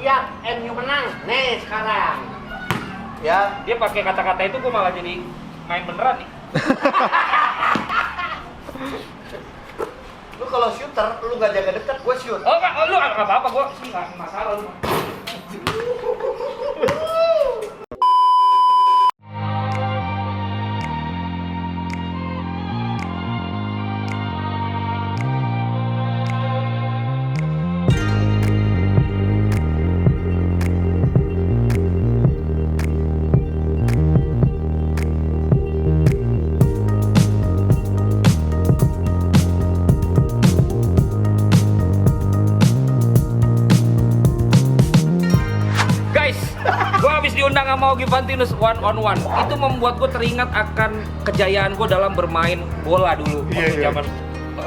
Lihat MU menang. Nih sekarang. Ya, Dia pakai kata-kata itu gue malah jadi main beneran nih. lu kalau shooter lu nggak jaga dekat, gue shoot. Oh enggak, lu enggak apa-apa, gue sih enggak masalah lu. Diundang sama Ogi Fantinus one on one, itu membuat gue teringat akan kejayaan gue dalam bermain bola dulu waktu zaman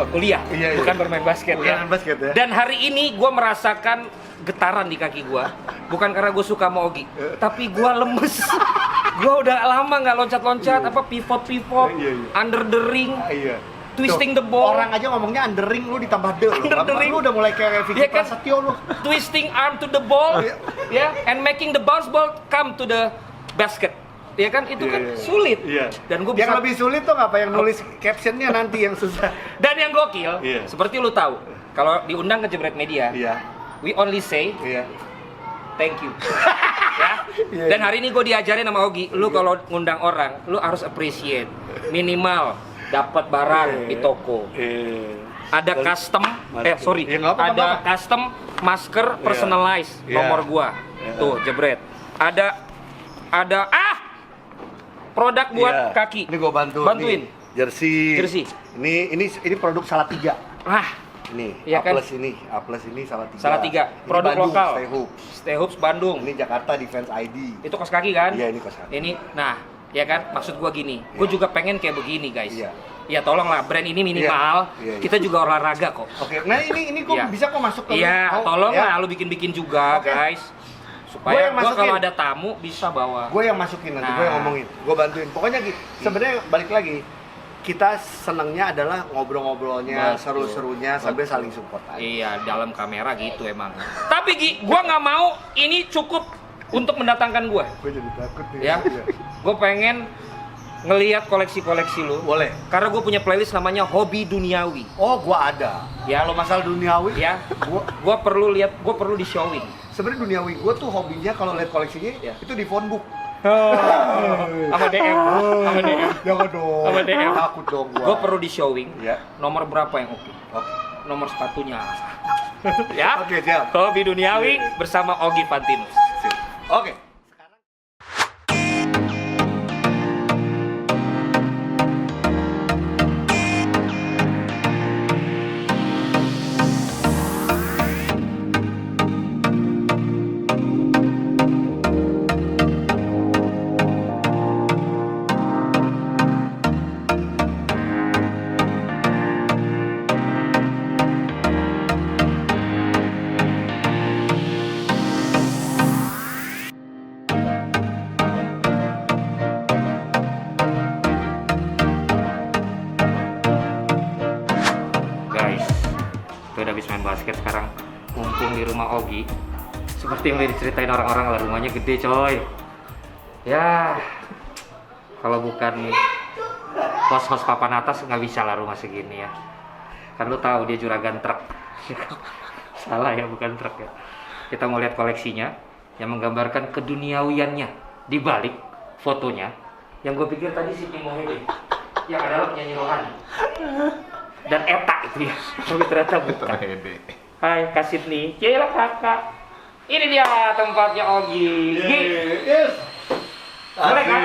kuliah, bukan bermain basket, ya. Basket ya. Dan hari ini gue merasakan getaran di kaki gue, bukan karena gue suka sama Ogi, tapi gue lemes. Gue udah lama nggak loncat-loncat, apa pivot, under the ring. Twisting the ball. Orang aja ngomongnya under ring, lu ditambah the. Under the ring. Lu udah mulai kayak Vicky Prasetyo lu. Twisting arm to the ball, ya, and making the bounce ball come to the basket. Ya kan, itu kan sulit. Dan gue yang lebih sulit tuh apa yang nulis captionnya nanti yang susah. Dan yang gokil, seperti lu tahu, kalau diundang ke Jebret Media, we only say thank you. Dan hari ini gue diajarin sama Ogi, lu kalau ngundang orang, lu harus appreciate minimal dapat barang di toko. Ada custom, ada custom masker personalized nomor gua. Tuh, Jebret. Ada produk buat kaki. Ini gua bantuin. Jersey. Ini produk Salatiga. Ini ya kan? A plus ini Salatiga. Salatiga. Produk Bandung, lokal. Stay Hoops Bandung. Ini Jakarta Defense ID. Itu kos kaki kan? Iya, ini kos kaki. Ini, nah, ya kan? Maksud gua gini. Gua juga pengen kayak begini, guys. Ya tolonglah, brand ini minimal. Kita juga olahraga kok. Oke. Nah, ini kok bisa kok masuk ke tolonglah lu bikin juga, guys. Supaya gua kalau ada tamu bisa bawa. Gue yang masukin nanti, gue yang ngomongin, gue bantuin. Pokoknya gitu. Sebenarnya balik lagi, kita senangnya adalah ngobrol-ngobrolnya, seru-serunya sambil saling support aja. Iya, dalam kamera gitu emang. Tapi Gi, gue nggak mau ini cukup untuk mendatangkan gue. Gue jadi takut nih. Ya, gue pengen ngelihat koleksi-koleksi lu. Boleh. Karena gue punya playlist namanya Hobi Duniawi. Oh, gue ada. Ya, kalau masalah duniawi, ya, gue perlu lihat, gue perlu di showing. Sebenarnya duniawi gue tuh hobinya kalau lihat koleksinya itu di phone book. Sama DM. Jangan dong. Sama DM. Takut dong gua. Gue perlu di showing. Nomor berapa yang oke? Nomor sepatunya. Ya. Oke, siap. Hobi Duniawi bersama Ogi Fantinus. Oke. Habis main basket, sekarang mumpung di rumah Ogi, seperti yang diceritain orang-orang lah, rumahnya gede coy. Ya, kalau bukan host papan atas nggak bisa lah rumah segini ya. Kan lu tahu dia juragan truk. Salah ya, bukan truk ya. Kita mau lihat koleksinya yang menggambarkan keduniawiannya di balik fotonya. Yang gue pikir tadi si Timo Hede yang adalah penyanyi rohani dan Eta itu ya, tapi ternyata bukan. Hai Kak Sidney, cila kakak. Ini dia tempatnya Ogi. Yes. Boleh kan?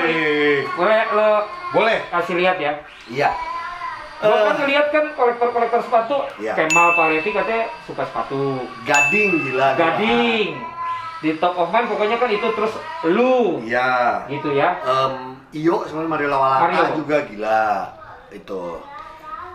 Boleh lo? Boleh. Kasih lihat ya. Iya. Lo kan ngeliat kan kolektor sepatu. Kemal Palevi katanya suka sepatu. Gading gila. Gading. Di top of mind pokoknya kan itu, terus lu. Iya. Gitu ya. Iyo sebenarnya Mario Lawalata juga gila. Itu.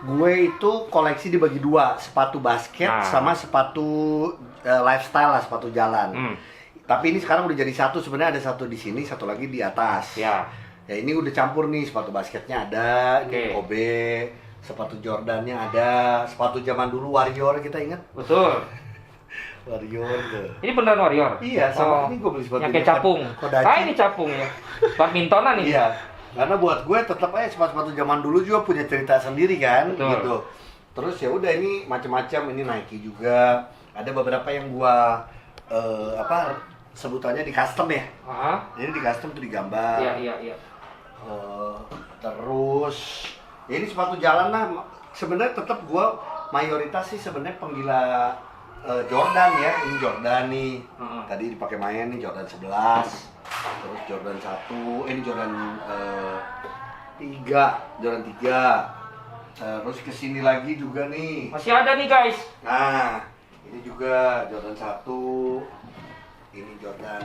Gue itu koleksi dibagi dua, sepatu basket sama sepatu lifestyle lah, sepatu jalan. Tapi ini sekarang udah jadi satu, sebenarnya ada satu di sini, satu lagi di atas. Ya ini udah campur nih, sepatu basketnya ada, ini Kobe, sepatu Jordannya ada, sepatu zaman dulu Warrior kita ingat? Betul. Warrior tuh. Ini beneran Warrior? Iya, sama ini gue beli sepatu. Yang kayak capung. Ini capung ya. Badmintonan ini. Iya. Karena buat gue tetap aja sepatu-sepatu zaman dulu juga punya cerita sendiri kan, betul. Gitu. Terus ya udah ini macam-macam, ini Nike juga. Ada beberapa yang gua sebutannya di custom ya. Jadi di custom tuh digambar. Iya. Terus ya ini sepatu jalan lah. Sebenarnya tetap gua mayoritas sih sebenarnya penggila Jordan ya. Ini Jordan nih. Tadi dipakai main nih Jordan 11. Terus Jordan 1, ini Jordan 3, Jordan 3. Terus kesini lagi juga nih. Masih ada nih guys. Nah, ini juga Jordan 1. Ini Jordan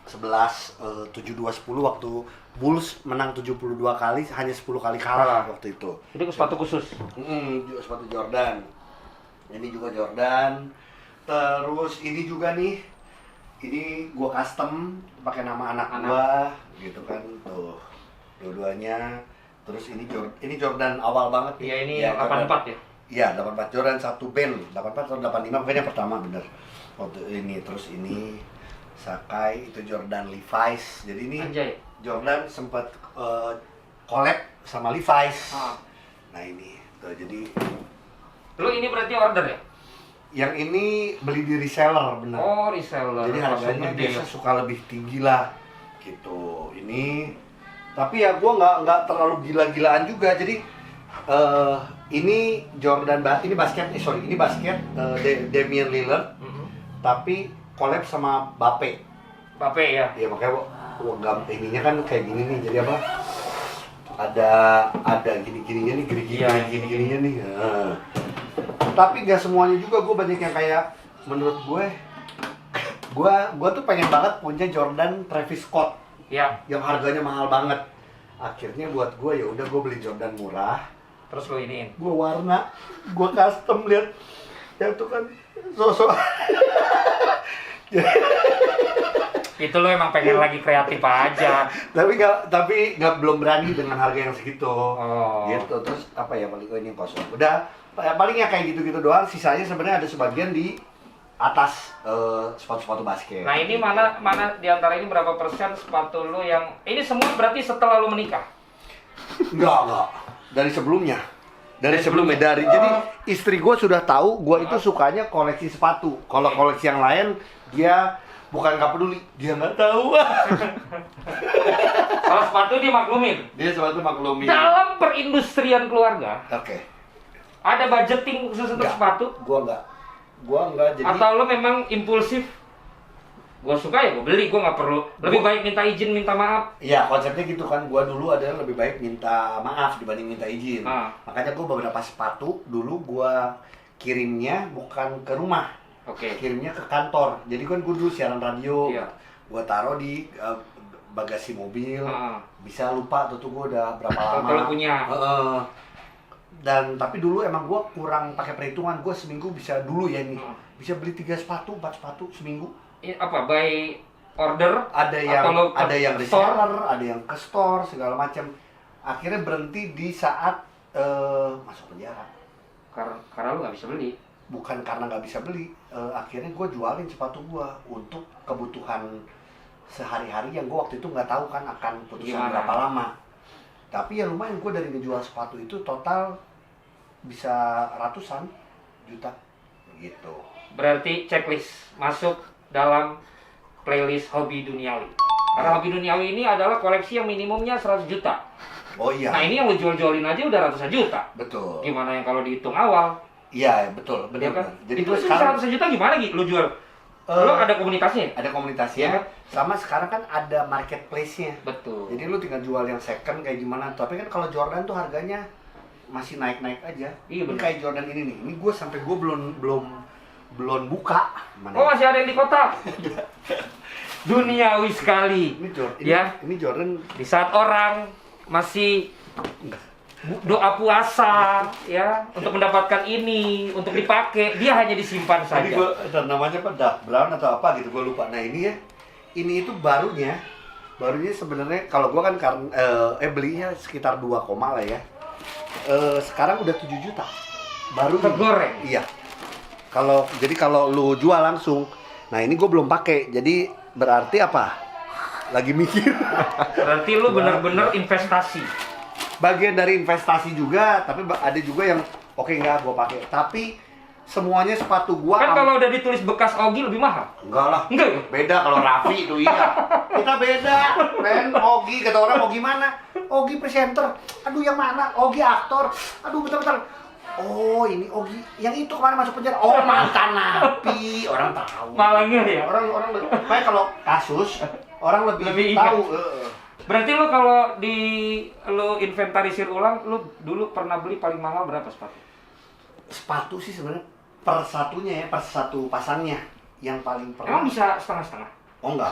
11 7210 waktu Bulls menang 72 kali, hanya 10 kali kalah waktu itu. Jadi sepatu khusus. Sepatu Jordan. Ini juga Jordan. Terus ini juga nih. Ini gua custom pakai nama anak gua gitu kan tuh. Dua-duanya. Terus ini Jordan awal banget. Iya, ini ya, 84 ya. Iya, 84 Jordan 1 band. 84 atau 85 pokoknya pertama bener. Waktu ini terus ini Sakai itu Jordan Levi's. Jadi ini Anjay. Jordan sempat collab sama Levi's. Nah, ini tuh jadi lu ini berarti order ya? yang ini beli di reseller bener. Oh, reseller. Jadi harganya biasa suka lebih tinggi lah gitu. Ini tapi ya gua nggak terlalu gila-gilaan juga. Jadi ini Jordan ini basket ini basket Damian Lillard. Tapi collab sama Bape ya? Iya makanya ininya kan kayak gini nih. Jadi apa? Ada gini-gininya nih, gini-gininya nih. Tapi nggak semuanya juga, gue banyak yang kayak menurut gue tuh pengen banget punya Jordan Travis Scott yang harganya mahal banget. Akhirnya buat gue ya udah gue beli Jordan murah, terus lo iniin, gue warna, gue custom lihat yang tuh kan sosok itu lo emang pengen lagi kreatif aja. tapi belum berani dengan harga yang segitu. Gitu. Terus apa ya paling ini kosong udah palingnya kayak gitu-gitu doang. Sisanya sebenarnya ada sebagian di atas sepatu-sepatu basket. Nah ini mana di antara ini berapa persen sepatu lo yang ini semua berarti setelah lo menikah? Enggak dari sebelumnya. Jadi istri gue sudah tahu gue itu sukanya koleksi sepatu. Kalau koleksi yang lain dia bukan nggak peduli, dia nggak tahu. Kalau sepatu dia maklumin. Dalam perindustrian keluarga. Oke. Ada budgeting khusus untuk sepatu? Gua enggak. Jadi atau lo memang impulsif? Gua suka ya gua beli, gua nggak perlu. Lebih baik minta izin, minta maaf. Iya, konsepnya gitu kan. Gua dulu adalah lebih baik minta maaf dibanding minta izin. Makanya gua beberapa sepatu dulu gua kirimnya bukan ke rumah. Kirimnya ke kantor. Jadi kan gua dulu siaran radio. Gua taruh di bagasi mobil. Bisa lupa tuh gua udah berapa lama. Kalau punya. Dan tapi dulu emang gue kurang pakai perhitungan. Gue seminggu bisa dulu ya nih bisa beli 3 sepatu 4 sepatu seminggu. Apa by order? Ada yang reseller, ada yang ke store segala macam. Akhirnya berhenti di saat masuk penjara. Karena lu nggak bisa beli. Bukan karena nggak bisa beli. Akhirnya gue jualin sepatu gue untuk kebutuhan sehari-hari yang gue waktu itu nggak tahu kan akan putusan berapa lama. Tapi ya lumayan, gue dari ngejual sepatu itu total bisa ratusan juta gitu. Berarti checklist masuk dalam playlist hobi duniawi. Karena hobi duniawi ini adalah koleksi yang minimumnya 100 juta. Oh iya. Nah ini yang lu jual-jualin aja udah ratusan juta. Betul. Gimana yang kalau dihitung awal? Iya betul, benar kan? Jadi itu sekarang 100 juta gimana gitu lu jual? Lo ada komunitasnya? Ada komunitasnya. Sama sekarang kan ada marketplace-nya. Betul. Jadi lu tinggal jual yang second kayak gimana. Tapi kan kalau Jordan tuh harganya masih naik-naik aja. Iya benar. Kayak Jordan ini nih. Ini gue sampai gue belum buka. Oh masih ada yang di kota. Duniawi sekali. Ini Jordan. Di saat orang masih doa puasa ya untuk mendapatkan ini untuk dipakai, dia hanya disimpan saja. Jadi gua namanya apa, dark brown atau apa gitu, gue lupa. Nah ini ya, ini itu barunya sebenarnya kalau gua kan belinya sekitar 2 lah ya. Sekarang udah 7 juta. Baru tergoreng. Iya. Kalau lu jual langsung, nah ini gue belum pakai, jadi berarti apa? Lagi mikir. Berarti lu bener-bener investasi. Bagian dari investasi juga, tapi ada juga yang oke enggak gue pakai. Tapi semuanya sepatu gua Kan kalau udah ditulis bekas Ogi lebih mahal. Enggak lah. Enggak ya? Beda kalau Raffi itu iya. Kita beda. Men, Ogi kata orang Ogi mana? Ogi presenter. Aduh yang mana? Ogi aktor. Aduh bentar-bentar. Oh, ini Ogi yang itu kemarin masuk penjara. Oh, mantan napi. Orang tahu. Malangnya ya. Orang kayak kalau kasus orang lebih ingat. tahu. Berarti lu kalau lu inventarisir ulang, lu dulu pernah beli paling mahal berapa sepatu? Sepatu sih sebenarnya per satunya ya, per satu pasangnya yang paling pernah. Emang bisa setengah-setengah? Oh enggak,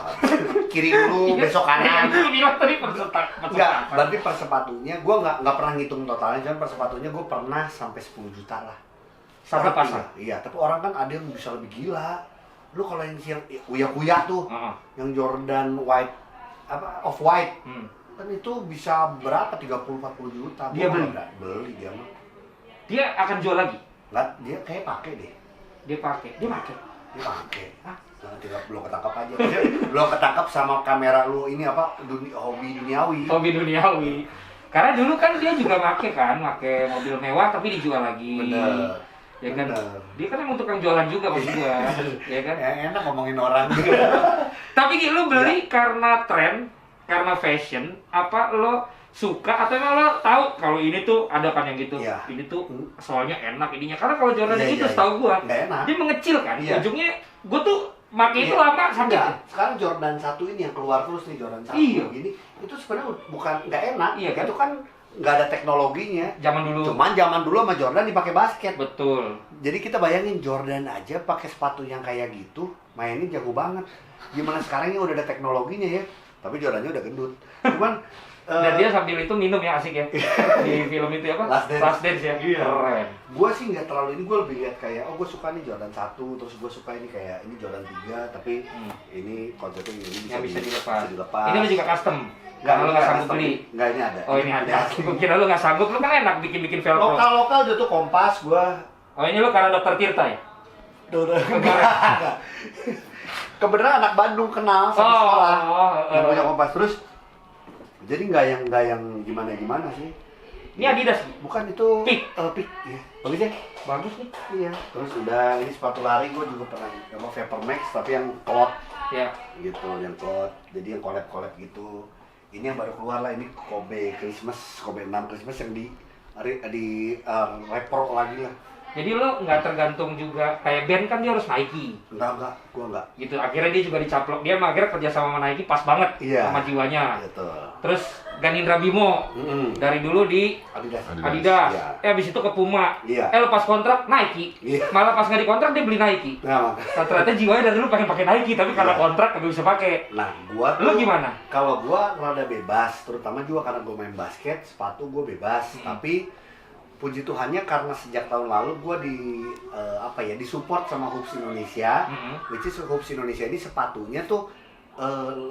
kiri dulu, besok kanan. Lu bilang tadi per Enggak, berarti per sepatunya, gue nggak pernah ngitung totalnya, cuman per sepatunya gue pernah sampai 10 juta lah. Satu pasang? Iya, tapi orang kan ada yang bisa lebih gila. Lu kalau yang kuya-kuya tuh, yang Jordan white, off white, kan itu bisa berapa? 30-40 juta. Dia beli? Beli dia mah. Dia akan jual lagi? Nggak, dia kayak pakai deh. Dia pakai? Hah? Belum ketangkap aja. Belum ketangkap sama kamera lu ini hobi duniawi. Hobi duniawi. Karena dulu kan dia juga pakai mobil mewah tapi dijual lagi. Bener. Ya kan? Bener. Dia kan emang tukang jualan juga maksud gua. Ya kan? Enak ngomongin orang. Tapi lu beli karena tren, karena fashion, apa lo suka atau emang lo tahu kalau ini tuh ada kan yang gitu, ini tuh soalnya enak ininya, karena kalau Jordan itu setahu gua dia mengecil kan, ujungnya gua tuh pakai itu lama sakit. Sekarang Jordan 1 ini yang keluar terus nih, Jordan 1 gini itu sebenarnya bukan nggak enak, kan? Itu kan nggak ada teknologinya zaman dulu. Cuman zaman dulu sama Jordan dipakai basket. Betul. Jadi kita bayangin Jordan aja pakai sepatu yang kayak gitu mainnya jago banget. Gimana sekarang ini udah ada teknologinya ya, tapi Jordannya udah gendut. Cuman dan dia sambil itu minum ya, asik ya. Di film itu apa? Last Dance ya. Keren. Gua sih nggak terlalu ini, gua lebih lihat kayak gue suka nih Jordan 1, terus gue suka ini kayak ini Jordan 3, tapi ini konsepnya ini bisa dilepas. Ini lu juga custom. Karena lu nggak sanggup beli. Nggak, ini ada. Oh, ini ada. Gua kira lu nggak sanggup, lu kan enak bikin velcro. Lokal dia tuh Kompas gua. Oh, ini lu karena Dokter Tirta ya? Kebenaran anak Bandung kenal sama sekolah. Yang punya Kompas terus. Jadi nggak yang gimana sih. Ini Adidas? Bukan, itu Peak. Peak. Iya. Bagus ya? Bagus nih. Iya. Terus udah ini sepatu lari gue juga pernah Vapor Max tapi yang cloth. Ya. Gitu, yang cloth. Jadi yang collab gitu. Ini yang baru keluar lah, ini Kobe 6 Christmas yang di repro lagi lah. Jadi lo nggak tergantung juga, kayak band kan dia harus Nike. Enggak, gua enggak. Gitu, akhirnya dia juga dicaplok, dia akhirnya kerja sama Nike pas banget sama jiwanya. Gitu. Terus Ganindra Bimo, dari dulu di Adidas. Ya. Abis itu ke Puma. Iya. Lepas kontrak Nike. Iya. Malah pas nggak dikontrak dia beli Nike. Nah, ternyata jiwanya dari dulu pengen pakai Nike, tapi karena kontrak nggak bisa pakai. Nah, gua tuh, lo gimana? Kalau gua rada bebas, terutama juga karena gua main basket, sepatu gua bebas, tapi puji Tuhannya karena sejak tahun lalu gue disupport sama Hoops Indonesia, which is Hoops Indonesia ini sepatunya tuh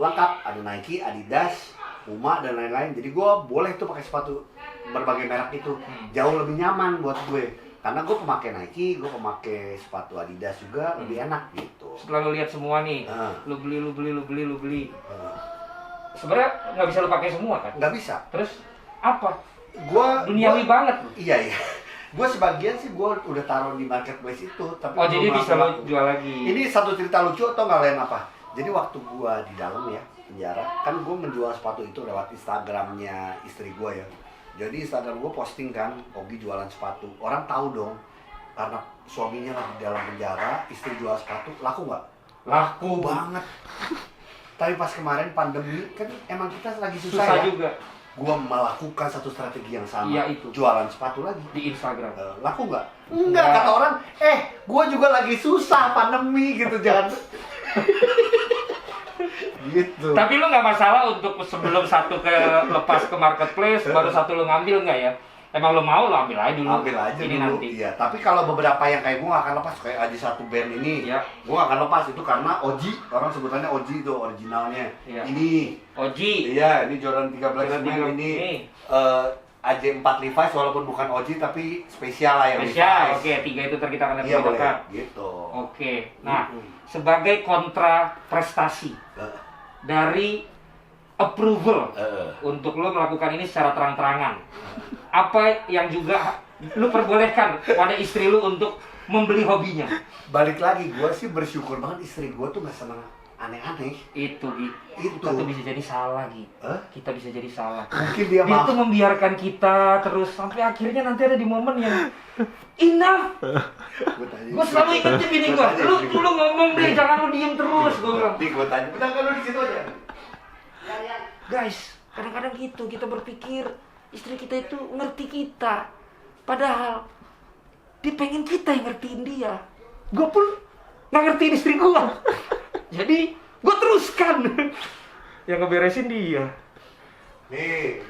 lengkap, ada Nike, Adidas, Puma dan lain-lain. Jadi gue boleh tuh pakai sepatu berbagai merek itu, jauh lebih nyaman buat gue. Karena gue pemakai Nike, gue pemakai sepatu Adidas juga lebih enak gitu. Setelah lu lihat semua nih, lu beli. Sebenarnya nggak bisa lu pakai semua kan? Nggak bisa. Terus apa? Duniawi banget. Iya. Gue sebagian sih gue udah taruh di marketplace itu, tapi jadi bisa lo jual lagi. Ini satu cerita lucu atau nggak lain apa? Jadi waktu gue di dalam ya penjara, kan gue menjual sepatu itu lewat Instagramnya istri gue ya. Jadi Instagram gue posting kan, Ogi jualan sepatu. Orang tahu dong, karena suaminya lagi di dalam penjara, istri jual sepatu, laku nggak? Laku banget. Tapi pas kemarin pandemi kan emang kita lagi susah ya? Juga. Gua melakukan satu strategi yang sama, itu. Jualan sepatu lagi di Instagram. Laku nggak? Enggak, kata orang, gua juga lagi susah pandemi gitu, jangan gitu. Tapi lu nggak masalah untuk sebelum satu lepas ke marketplace, baru satu lu ngambil nggak ya? Emang lo mau, lo ambil aja dulu. Ambil aja ini dulu. Nanti. Iya, tapi kalau beberapa yang kayak gue gak akan lepas, kayak aja satu band ini, gue gak akan lepas itu karena Oji, orang sebutannya Oji itu originalnya. Ini Oji. Iya, ini Jordan 13 ini AJ4 Levi's walaupun bukan OG tapi spesial lah yang Spesial, Levi's. oke, 3 itu kita akan Iya lebih boleh, dekat. gitu. Oke, nah sebagai kontra prestasi dari approval untuk lo melakukan ini secara terang-terangan, apa yang juga lo perbolehkan pada istri lo untuk membeli hobinya? Balik lagi, gue sih bersyukur banget istri gue tuh gak seneng aneh-aneh. Itu Itu. kita tuh bisa jadi salah gitu. Kita bisa jadi salah. Mungkin dia Dia mau. tuh membiarkan kita terus sampai akhirnya nanti ada di momen yang enough. Gue selalu ingetin bini gue, lu ngomong deh, jangan lu diem terus. Gue bilang, Gue tanya, bentar kan lu di situ aja. guys, kadang-kadang gitu kita berpikir istri kita itu ngerti kita, padahal dia pengen kita yang ngertiin dia. Gue pun nggak ngertiin istri gue. Jadi gue teruskan yang ngeberesin dia. Nih,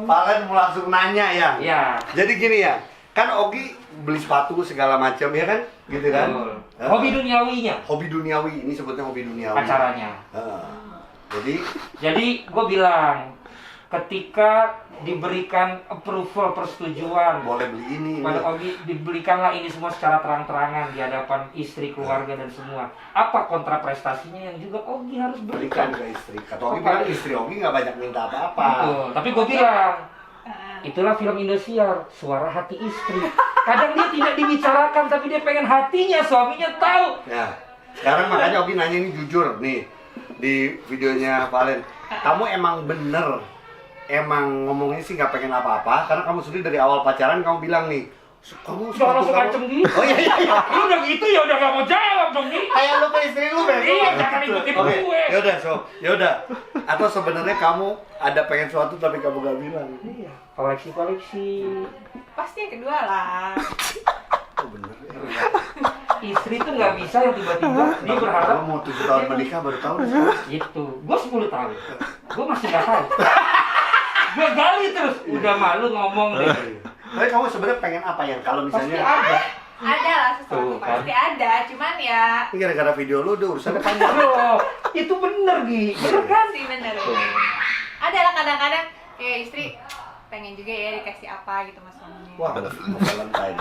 Valen mau langsung nanya ya. Ya. Jadi gini ya, kan Ogi beli sepatu segala macam ya kan, gitu kan? Betul. Hobi duniawinya, Hobi duniawi, ini sebutnya hobi duniawi. pacarannya. Jadi gue bilang, ketika diberikan approval, persetujuan boleh beli ini. pada Ogi, dibelikanlah ini semua secara terang-terangan di hadapan istri, keluarga, dan semua. Apa kontra prestasinya yang juga Ogi harus Berikan berikan? ke istri. Kata Ogi bilang istri Ogi nggak banyak minta apa-apa. Betul. Tapi gue bilang, itulah film Indosiar, suara hati istri. Kadang dia tidak dibicarakan, tapi dia pengen hatinya suaminya tahu. Ya, sekarang makanya Ogi nanya ini jujur nih di videonya Valen. Kamu emang bener, emang ngomongnya sih nggak pengen apa-apa, karena kamu sendiri dari awal pacaran kamu bilang nih, kamu Jangan langsung ngancem gitu. Oh iya iya. Lu udah gitu ya udah gak mau jawab dong nih. Kayak lu ke istri lu besok. Iya, jangan ikutin gue. Yaudah, yaudah. Atau sebenarnya kamu ada pengen sesuatu tapi kamu gak bilang. Iya, koleksi-koleksi. Pasti yang kedua lah. Oh bener ya. Istri tuh nggak bisa yang tiba-tiba dia berharap Kamu mau 7 tahun menikah baru tahu sekarang. gitu. Gue 10 tahun, gue masih nggak tahu. Gue gali terus, udah malu ngomong deh. Tapi kamu sebenarnya pengen apa ya? Kalau Pasti misalnya ada. Ada lah sesuatu, Tuh, kan. pasti ada. Cuman ya ini gara-gara video lu udah urusannya panjang. Bro, itu bener Gi, bener kan? sih bener. Ada lah kadang-kadang kayak istri pengen juga ya dikasih apa gitu mas suaminya. Wah, mau Valentine.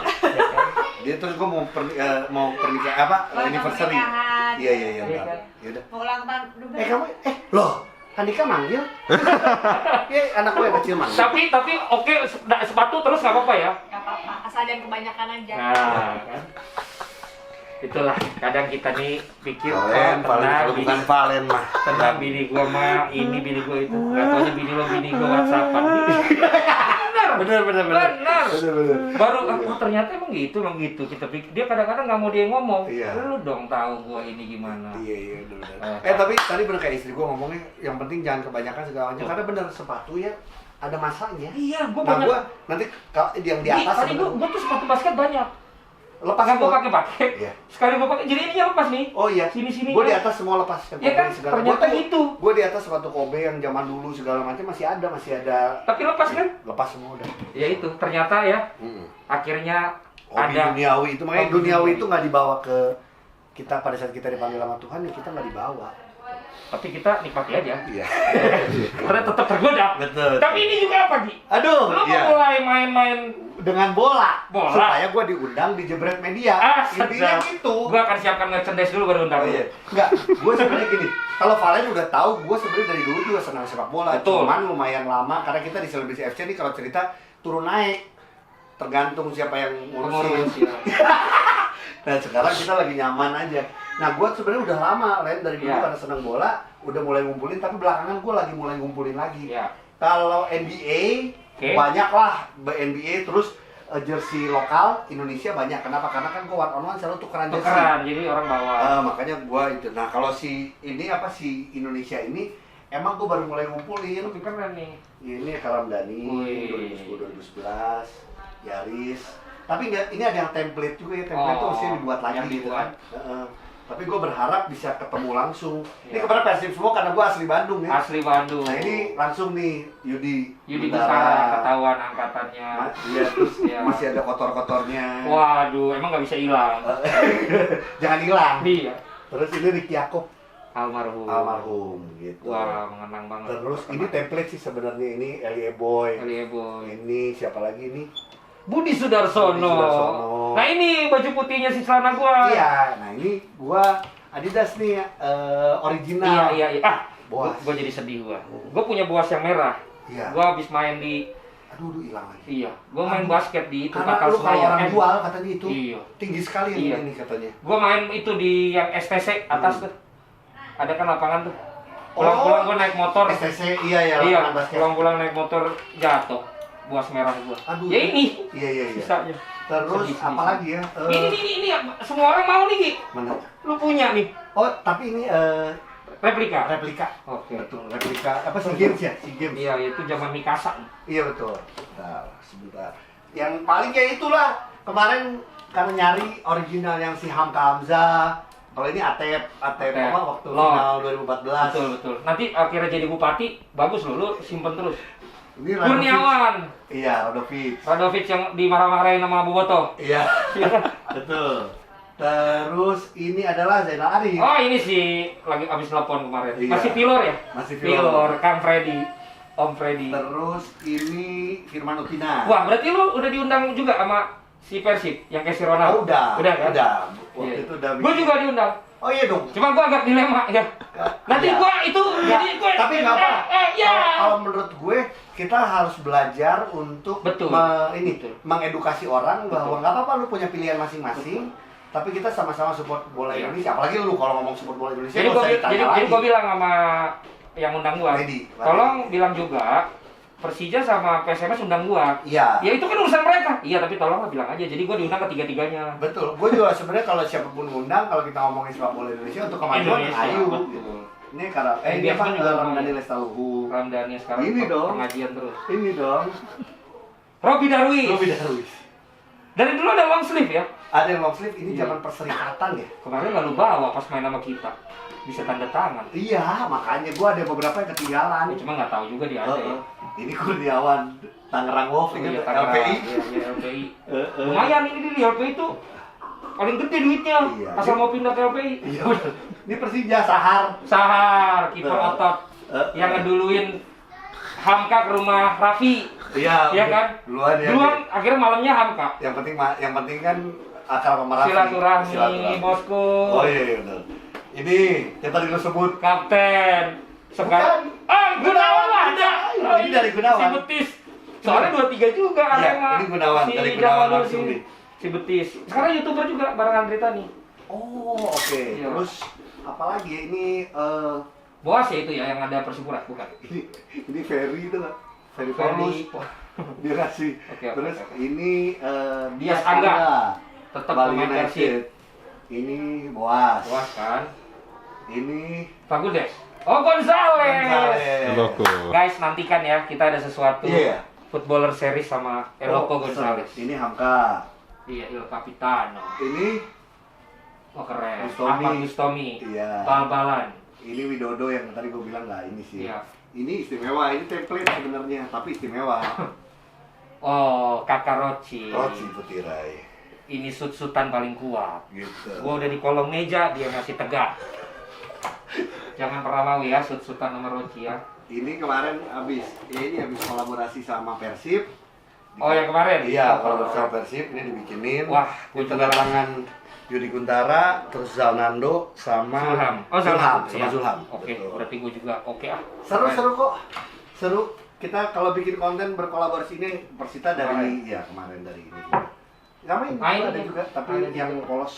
Dia terus gua mau pernikahan apa? Anniversary. Pernikahan. Iya iya iya. Iya, kan? Yaudah. Mau ulang tahun. Kamu loh, Andika manggil? Iya, anak gue yang kecil manggil. Tapi oke, sepatu terus nggak apa-apa ya? Gak apa-apa, asal jangan kebanyakan aja. Nah, kan? Itulah kadang kita nih pikir Valen, kalau bukan Valen mah. tenang bini gua mah ini bini gua itu nggak taunya bini lo bini gua WhatsAppan. Bener. Benar. Bener. Baru oh, ternyata emang gitu kita pikir dia kadang-kadang nggak mau dia ngomong. Iya. Lu dong tahu gua ini gimana. Iya bener. Eh, Tapi tadi bener kayak istri gue ngomongnya, yang penting jangan kebanyakan segala macam. Karena bener sepatu ya ada masanya. Iya, gua Nah banyak. gue nanti kalau yang di atas Tadi gua tuh sepatu basket banyak. lepas Nggak gua semua. pakai. Iya. Sekali gua pakai jadi ininya lepas nih. Oh iya. Sini-sini Gue di kan. atas semua lepas. Iya kan, ternyata gitu. Gue di atas sepatu Kobe yang zaman dulu segala macam masih ada. Tapi lepas kan? Lepas semua udah. Ya itu ternyata ya akhirnya Hobi ada duniawi itu makanya Hobi duniawi duniawi. itu nggak dibawa ke kita pada saat kita dipanggil sama Tuhan ya kita nggak dibawa. tapi kita nikmati aja. Iya. Karena tetap tergoda. Betul. Tapi ini juga apa, Gi? Aduh. Lu mau mulai main-main Dengan bola. Bola. Supaya gue diundang di Jebret Media. Intinya sedap. gitu. Gua akan siapkan merchandise dulu baru undang Oh, lu. iya. Enggak, gue sebenarnya gini. Kalau Valen udah tahu, gue sebenarnya dari dulu juga senang sepak bola. Betul. Cuman lumayan lama karena kita di Selebriti FC ini kalau cerita turun naik. Tergantung siapa yang ngurusin. Ya. Nah sekarang kita lagi nyaman aja. Nah gue sebenarnya udah lama, Len, dari dulu Iya. karena senang bola, udah mulai ngumpulin. Tapi belakangan gue lagi mulai ngumpulin lagi. Iya. Kalau NBA Oke. banyak lah NBA, terus jersey lokal Indonesia banyak. Kenapa? Karena kan gue one on one selalu tukeran jersey. Tukeran, jadi orang bawa. Makanya gue itu. Nah kalau si ini apa si Indonesia ini emang gue baru mulai ngumpulin. Lebih keren nih. Ini Karamdani Wih. 2010 2011 Yaris. Tapi nggak, ini ada yang template juga ya. Template itu harusnya dibuat lagi yang gitu dibuat. kan. Tapi gue berharap bisa ketemu langsung. Ini Iya. kepada Persib semua karena gue asli Bandung ya. Asli Bandung. Nah ini langsung nih Yudi Gusara ketahuan angkatannya. Iya terus Iya. masih ada kotor-kotornya. Waduh, emang nggak bisa hilang. Jangan hilang. Iya. Terus ini Ricky Yakob. almarhum gitu. Wah, mengenang banget. Terus ini template sih sebenarnya, ini Elie Boy. Boy. Ini siapa lagi ini? Budi Sudarsono. Budi Sudarsono. Nah ini baju putihnya si celana gua. Iya, nah ini gua Adidas nih original. Iya. Boas. Gua jadi sedih gua. Gua punya Boas yang merah. Iya. Gua habis main di Aduh, hilang lagi. Iya, gua main basket di itu Karena Kakal lu kalau Senayan. orang jual katanya itu Iya. tinggi sekali Iya. ini katanya. Gua main itu di yang STC atas tuh. Ada kan lapangan tuh. Pulang-pulang gua naik motor. STC, iya Iya, lapangan basket. pulang-pulang naik motor jatuh. Boas merah gua. Aduh. Ya ini. Iya. Sisanya. Terus Sedih. apalagi ya? Ini semua orang mau nih, Gi. Mana? Lu punya nih. Oh, tapi ini Replika. Oke. Betul, replika. Apa SEA Games ya? SEA Games. Iya, itu zaman Mikasa. Iya betul. Nah, sebentar. Yang paling kayak itulah kemarin karena nyari original yang si Hamka Hamzah. Kalau ini Atep apa waktu Lord. final 2014. Betul. Nanti akhirnya jadi bupati, bagus lu simpen terus. Ini Kurniawan. Iya, Radovic yang dimarah-marahin sama Abu Boto. Iya. Betul. Terus ini adalah Zainal Arif. Oh, ini sih lagi abis telepon kemarin. Iya. Masih pilor ya? Masih pilor. Kang Freddy. Om Freddy. Terus ini Firman Utina. Wah, berarti lu udah diundang juga sama si Persib yang kayak si Ronaldo? Oh, udah kan? Udah. Waktu Iya. itu udah. Gua juga diundang. Oh iya dong. Cuma gua agak dilema ya. Nanti Iya. gua itu jadi gua Tapi nggak apa. ya. Kalau menurut gue kita harus belajar untuk Betul. Betul. mengedukasi orang bahwa Betul. nggak apa-apa lu punya pilihan masing-masing. Tapi kita sama-sama support bola Iya. Indonesia. Apalagi lu kalau ngomong support bola Indonesia Jadi nggak usah ditanya lagi. gua bilang sama yang undang gua. Ready. Tolong bilang juga Persija sama PSMS undang gua. Iya. Ya itu kan urusan mereka. Iya, tapi tolonglah bilang aja. Jadi gua diundang ketiga-tiganya. Betul. Gue juga sebenarnya kalau siapapun ngundang, kalau kita ngomongin sepak bola Indonesia untuk kemajuan Indonesia, ayo. betul. Ini karena ini Dia apa? kan juga Ramdhani Lestaluhu. Ramdhani sekarang Ini dong. pengajian terus. Ini dong. Robi Darwis. Robi Darwis. Dari dulu ada long sleeve ya. Ada yang long sleeve, ini Iya. zaman perserikatan ya. Kemarin nggak lu bawa pas main sama kita. Bisa tanda tangan. Iya, makanya gue ada beberapa yang ketinggalan. Ya, cuma nggak tahu juga dia ada ya. Ini Kurniawan Tangerang Wolf, Oh, ini iya, kan LPI. Iya, LPI. Lumayan ini di LPI itu. Paling gede duitnya. Iya. Asal mau pindah ke LPI. Iya bener. Ini Persija Sahar. Sahar, kiper Betul. otot. Yang ngeduluin Hamka ke rumah Raffi. Iya. Iya kan? Duluan ya. Duluan akhirnya malamnya Hamka. Yang penting kan akal pemerintah. Silaturahmi, bosku. Oh iya benar. Ini yang tadi lo sebut. Kapten. Sekarang Gunawan ada. Ini dari Gunawan. Si Betis. Soalnya 23 juga Iya, Arema. ini Gunawan, Si dari Gunawan Jamal langsung si- nih. Si Betis. Sekarang YouTuber juga bareng Andri Tani. Oh oke. Iya. Terus apalagi ya ini Boas ya itu ya yang ada Persipura bukan? ini Ferry itu kan. Ferry Ferry. Paulus. Dia kasih. Oke, Terus oke. ini Dias Angga. Tetap Bali pemain United. Persib. Ini Boas. Boas kan. Ini Fagundes. Oh, Gonzales. Loko. Guys, nantikan ya, kita ada sesuatu Iya. footballer series sama Eloko Gonzales. Ini Hamka. Iya, Il Capitano. Ini Oh, keren. Bustomi. Ahmad Bustomi. Iya. Bal-balan. Ini Widodo yang tadi gue bilang lah ini sih. Iya. Ini istimewa, ini template sebenarnya, tapi istimewa. Oh, Kakak Roci. Roci Putirai. Ini sut-sutan paling kuat. Gitu. Gua udah di kolong meja, dia masih tegak. Jangan pernah mau ya sut-sutan sama Roci ya. Ini kemarin ini habis kolaborasi sama Persib. Oh, yang kemarin? Iya, kolaborasi sama Persib ini dibikinin. Wah, di tanda tangan Yudi Guntara, terus Zalnando sama Zulham. Oh, Zulham, Zulham. sama Iya. Zulham. Oke, Betul. berarti gua juga oke ah. Seru kok. Seru. Kita kalau bikin konten berkolaborasi ini Persita dari kemarin dari ini. Sama ini Main ada ya. juga, tapi Ada yang juga. polos.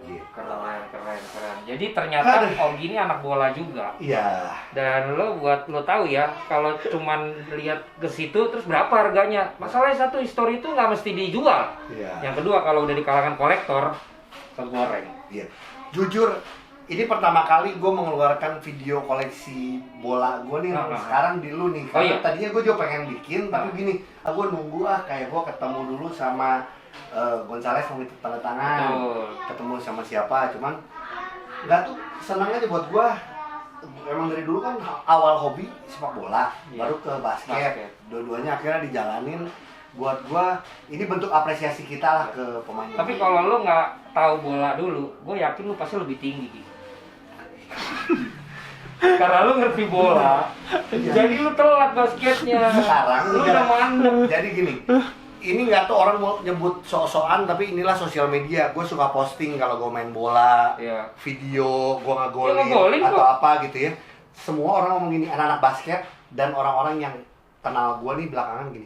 Gitu. Keren. Jadi ternyata Ogi ini anak bola juga. Iya. Dan lo tahu ya, kalau cuman lihat ke situ terus berapa harganya? Masalahnya satu, histori itu nggak mesti dijual. Iya. Yang kedua, kalau udah di kalangan kolektor, kegoreng. Iya. Jujur, ini pertama kali gue mengeluarkan video koleksi bola gue nih sekarang di lu nih. Oh, Karena iya? tadinya gue juga pengen bikin, tapi gini, gue nunggu kayak gue ketemu dulu sama Gonzales mau minta tanda tangan, Betul. ketemu sama siapa, cuman nggak tuh senang aja buat gue. Emang dari dulu kan awal hobi sepak bola, Iya. baru ke basket. Basket. Dua-duanya akhirnya dijalanin. Buat gue ini bentuk apresiasi kita lah ke pemain. Tapi kalau lo nggak tahu bola dulu, gue yakin lo pasti lebih tinggi. Gitu. Karena lu ngerti bola, jadi lu telat basketnya. Sekarang lu udah mandek. Jadi gini, ini nggak tuh orang mau nyebut sok-sokan, tapi inilah sosial media. Gue suka posting kalau gue main bola, Iya. video gue Ya, ngegolin ngegolin atau kok. apa gitu ya. Semua orang ngomong gini, anak-anak basket dan orang-orang yang kenal gue nih belakangan gini,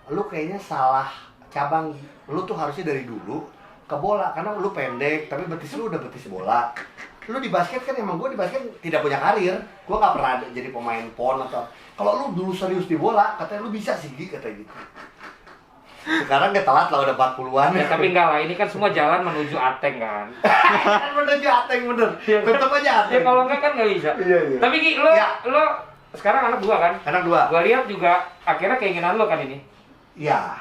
lu kayaknya salah cabang. Lu tuh harusnya dari dulu ke bola, karena lu pendek tapi betis lu udah betis bola. Lu di basket kan, emang gue di basket tidak punya karir, gue nggak pernah jadi pemain pon atau. Kalau lu dulu serius di bola, katanya lu bisa sih, katanya gitu. Sekarang udah telat lah, udah 40-an. Ya, tapi enggak lah, ini kan semua jalan menuju Ateng kan. Kan menuju Ateng bener. Tetep aja Ya Ateng. kalau enggak kan nggak bisa. Iya, iya. Tapi Ki, lo Ya. sekarang anak 2 kan? Anak 2. Gua lihat juga akhirnya keinginan lo kan ini. Iya.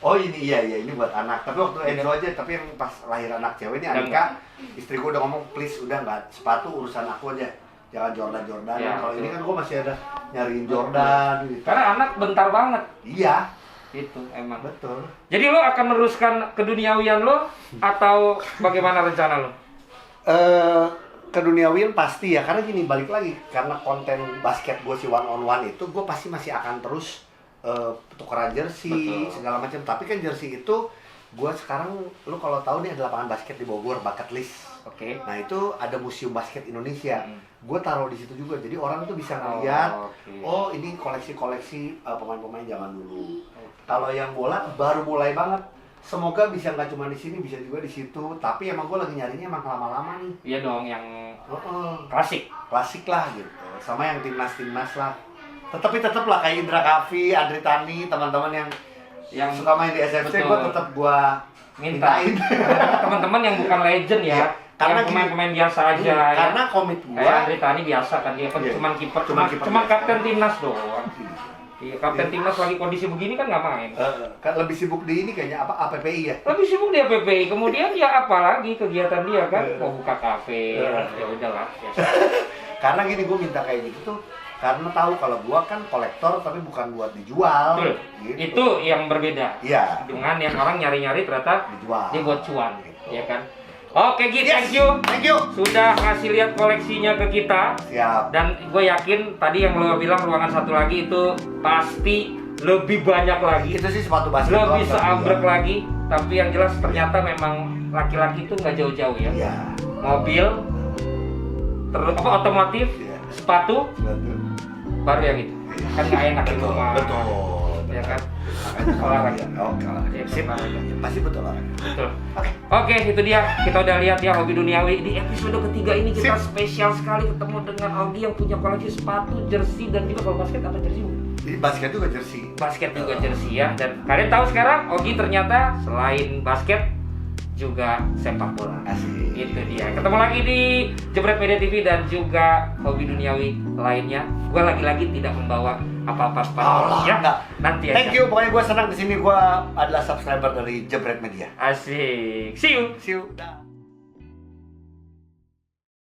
Oh ini iya ini buat anak. Tapi waktu Enzo aja, tapi yang pas lahir anak cewek ini Anika, istri gue udah ngomong please udah nggak sepatu urusan aku aja. Jangan Jordan. Ya, Kalau ini betul. kan gue masih ada nyariin Jordan gitu. Karena anak bentar banget. Iya, Itu emang. betul. Jadi lo akan meneruskan keduniawian lo atau bagaimana rencana lo? Keduniawian pasti ya, karena gini balik lagi, karena konten basket gue si one on one itu gue pasti masih akan terus tukeran jersey Betul. segala macam. Tapi kan jersey itu gue sekarang, lu kalau tahu nih ada lapangan basket di Bogor, Bucket List. Oke. Nah itu ada museum basket Indonesia. Hmm. Gue taruh di situ juga, jadi orang tuh bisa ngeliat, oke. oh ini koleksi-koleksi pemain-pemain zaman dulu. Kalau yang bola baru mulai banget. Semoga bisa nggak cuma di sini, bisa juga di situ. Tapi emang gue lagi nyarinya emang lama-lama nih. Iya dong, yang klasik. Klasik lah gitu. Sama yang timnas lah. Tetapi tetep lah kayak Indra Kavi, Andri Tani, teman-teman yang suka main di SFC, betul. gue tetep gue mintain. Teman-teman yang bukan legend ya. Iya, karena yang gini, pemain-pemain biasa aja. karena ya. komit gue. Kayak Andri Tani biasa kan, dia kan Iya. cuman kiper, Cuman kiper cuman biasa. kapten timnas doang. Iya, kapten timnas lagi kondisi begini kan nggak main. Kan lebih sibuk di ini kayaknya apa APPI ya. Lebih sibuk dia PPI, kemudian ya apa lagi kegiatan dia kan, mau buka kafe, Iya. ya udahlah. Biasa. Karena gini gue minta kayak gitu tuh karena tahu kalau gue kan kolektor tapi bukan buat dijual. Betul. Gitu. Itu yang berbeda. Iya. Dengan yang orang nyari-nyari ternyata Dijual. dia buat cuan, Gitu. ya kan? Oke, Git, Yes. thank you. Thank you. Sudah ngasih lihat koleksinya ke kita. Siap. Dan gue yakin tadi yang lo bilang ruangan satu lagi itu pasti lebih banyak lagi, Itu sih sepatu basket lebih doang, seambrek tapi lagi. Tapi yang jelas ternyata memang laki-laki itu nggak jauh-jauh ya. Iya. Mobil, terus apa otomotif, Iya. sepatu, Betul. baru yang itu. Kan nggak enak di Betul. rumah. Betul. Ya kan? Makanya Olahraga. Oke lah. Iya, Sip. olahraga. Pasti betul olahraga. Betul. Oke. Oke, itu dia. Kita udah lihat ya hobi duniawi. Di episode ketiga ini kita Sip. spesial sekali ketemu dengan Augie yang punya koleksi sepatu, jersey, dan juga kalau basket apa jersey? Jadi basket juga jersey. Basket juga jersey ya. Dan kalian tahu sekarang Augie ternyata selain basket juga sepak bola. Asik. Itu dia. Ketemu lagi di Jebret Media TV dan juga hobi duniawi lainnya. Gue lagi-lagi tidak membawa apa-apa Allah, ya. enggak. Nanti aja. Thank you. Pokoknya gue senang di sini. Gue adalah subscriber dari Jebret Media. Asik. See you. See you. Dah.